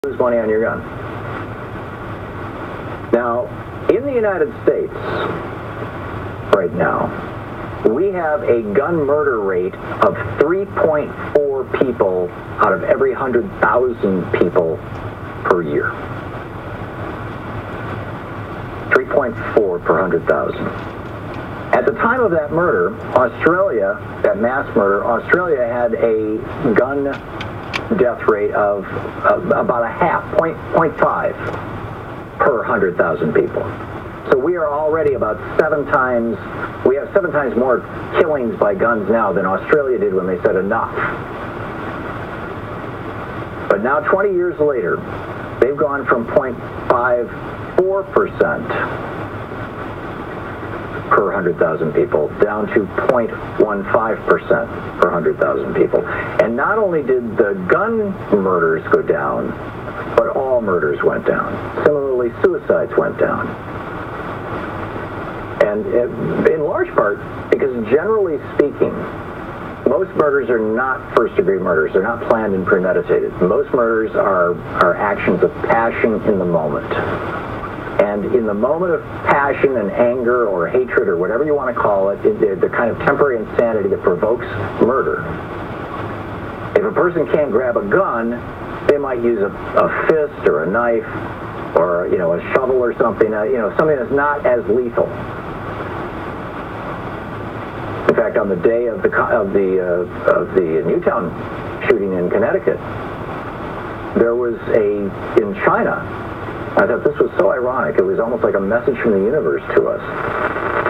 lose money on your gun. Now, in the United States, right now, we have a gun murder rate of 3.4 people out of every 100,000 people per year. 3.4 per 100,000. At the time of that murder, Australia, that mass murder, Australia had a gun death rate of about a half, 0.5 per 100,000 people. So we are already about we have 7 times more killings by guns now than Australia did when they said enough. But now 20 years later, they've gone from 0.54% per 100,000 people down to 0.15% per 100,000 people. And not only did the gun murders go down, but all murders went down. Similarly, suicides went down. And in large part because, generally speaking, most murders are not first-degree murders. They're not planned and premeditated. Most murders are actions of passion in the moment. And in the moment of passion and anger or hatred or whatever you want to call it, the kind of temporary insanity that provokes murder, if a person can't grab a gun, they might use a fist or a knife or, a shovel or something, something that's not as lethal. In fact, on the day of the Newtown shooting in Connecticut, there was in China, I thought this was so ironic. It was almost like a message from the universe to us.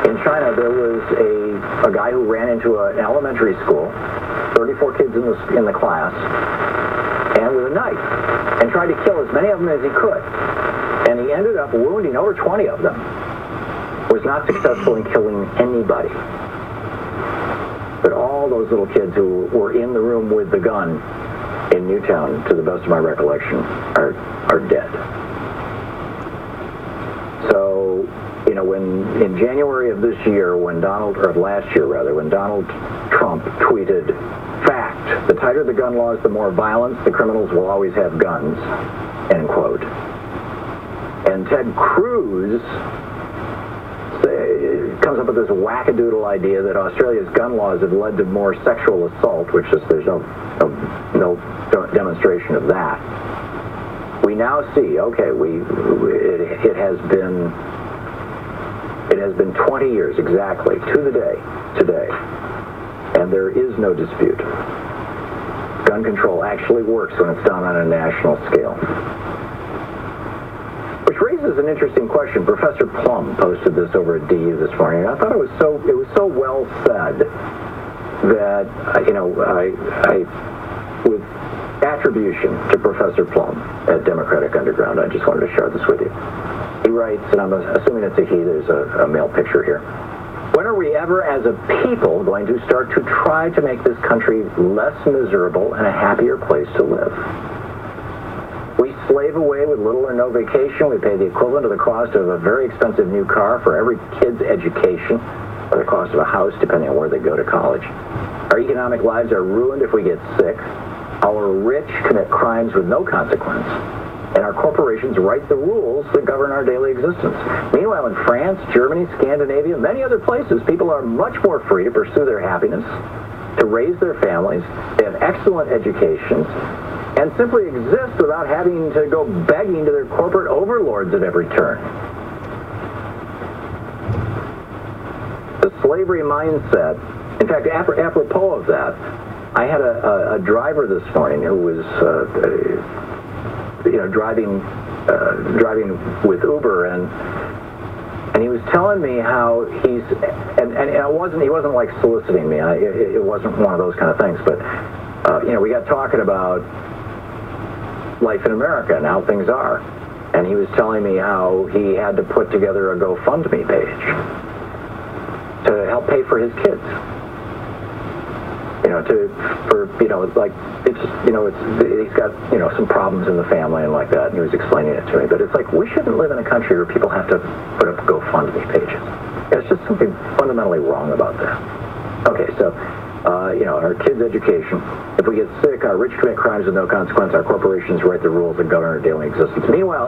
In China, there was a guy who ran into an elementary school, 34 kids in the class, and with a knife, and tried to kill as many of them as he could. And he ended up wounding over 20 of them. Was not successful in killing anybody. But all those little kids who were in the room with the gun in Newtown, to the best of my recollection, are dead. So, when in January of this year, last year, when Donald Trump tweeted, "Fact, the tighter the gun laws, the more violence, the criminals will always have guns," end quote. And Ted Cruz comes up with this wackadoodle idea that Australia's gun laws have led to more sexual assault, which there's no demonstration of that. We now see, okay, it has been 20 years exactly to the day today, and there is no dispute. Gun control actually works when it's done on a national scale. Which raises an interesting question. Professor Plum posted this over at DU this morning, and I thought it was so well said that I with attribution to Professor Plum at Democratic Underground, I just wanted to share this with you. He writes, and I'm assuming it's a he, there's a male picture here. When are we ever, as a people, going to start to try to make this country less miserable and a happier place to live? We slave away with little or no vacation. We pay the equivalent of the cost of a very expensive new car for every kid's education, or the cost of a house, depending on where they go to college. Our economic lives are ruined if we get sick. Our rich commit crimes with no consequence, and our corporations write the rules that govern our daily existence. Meanwhile, in France, Germany, Scandinavia, many other places, people are much more free to pursue their happiness, to raise their families. They have excellent educations, and simply exist without having to go begging to their corporate overlords at every turn. The slavery mindset, in fact, apropos of that, I had a driver this morning who was, driving with Uber, and he was telling me how he wasn't like soliciting me. It wasn't one of those kind of things, but we got talking about life in America and how things are, and he was telling me how he had to put together a GoFundMe page to help pay for his kids. He's got, some problems in the family and like that, and he was explaining it to me. But it's like, we shouldn't live in a country where people have to put up GoFundMe pages. There's just something fundamentally wrong about that. Okay, so our kids' education. If we get sick, our rich commit crimes with no consequence, our corporations write the rules that govern our daily existence. Meanwhile,